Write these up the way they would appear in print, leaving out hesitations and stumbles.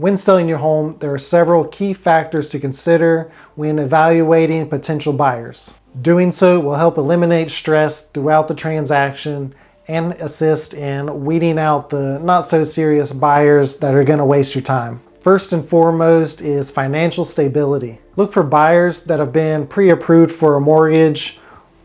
When selling your home, there are several key factors to consider when evaluating potential buyers. Doing so will help eliminate stress throughout the transaction and assist in weeding out the not so serious buyers that are going to waste your time. First and foremost is financial stability. Look for buyers that have been pre-approved for a mortgage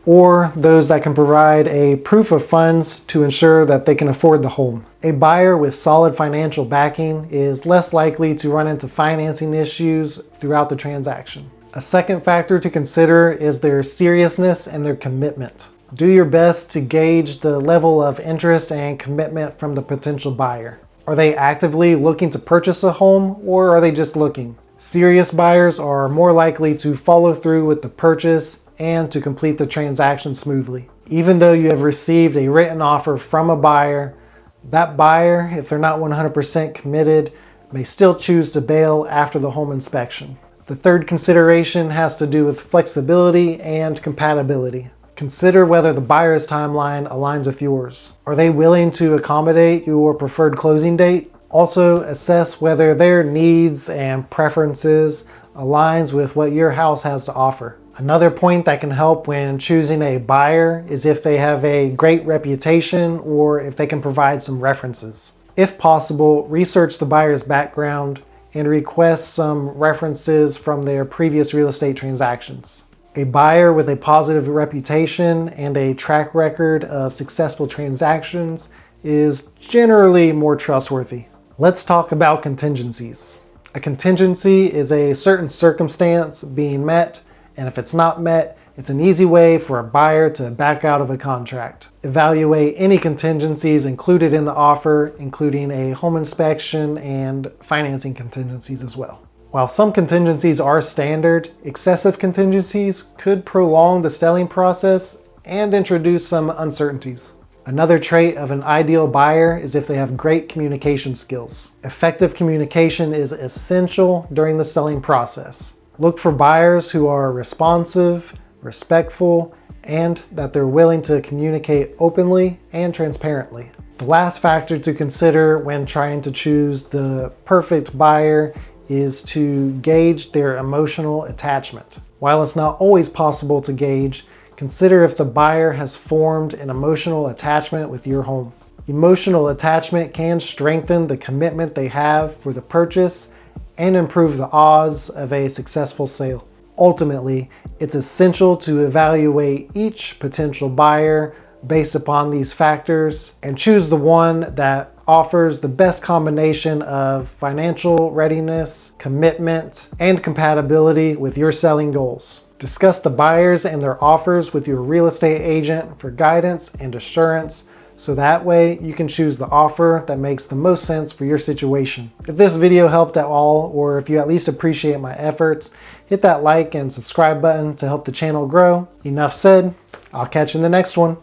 or those that can provide a proof of funds to ensure that they can afford the home. A buyer with solid financial backing is less likely to run into financing issues throughout the transaction. A second factor to consider is their seriousness and their commitment. Do your best to gauge the level of interest and commitment from the potential buyer. Are they actively looking to purchase a home, or are they just looking? Serious buyers are more likely to follow through with the purchase and to complete the transaction smoothly. Even though you have received a written offer from a buyer, that buyer, if they're not 100% committed, may still choose to bail after the home inspection. The third consideration has to do with flexibility and compatibility. Consider whether the buyer's timeline aligns with yours. Are they willing to accommodate your preferred closing date? Also, assess whether their needs and preferences aligns with what your house has to offer. Another point that can help when choosing a buyer is if they have a great reputation or if they can provide some references. If possible, research the buyer's background and request some references from their previous real estate transactions. A buyer with a positive reputation and a track record of successful transactions is generally more trustworthy. Let's talk about contingencies. A contingency is a certain circumstance being met, and if it's not met, it's an easy way for a buyer to back out of a contract. Evaluate any contingencies included in the offer, including a home inspection and financing contingencies as well. While some contingencies are standard, excessive contingencies could prolong the selling process and introduce some uncertainties. Another trait of an ideal buyer is if they have great communication skills. Effective communication is essential during the selling process. Look for buyers who are responsive, respectful, and that they're willing to communicate openly and transparently. The last factor to consider when trying to choose the perfect buyer is to gauge their emotional attachment. While it's not always possible to gauge, consider if the buyer has formed an emotional attachment with your home. Emotional attachment can strengthen the commitment they have for the purchase and improve the odds of a successful sale. Ultimately, it's essential to evaluate each potential buyer based upon these factors and choose the one that offers the best combination of financial readiness, commitment, and compatibility with your selling goals. Discuss the buyers and their offers with your real estate agent for guidance and assurance, so that way you can choose the offer that makes the most sense for your situation. If this video helped at all, or if you at least appreciate my efforts, hit that like and subscribe button to help the channel grow. Enough said, I'll catch you in the next one.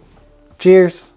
Cheers.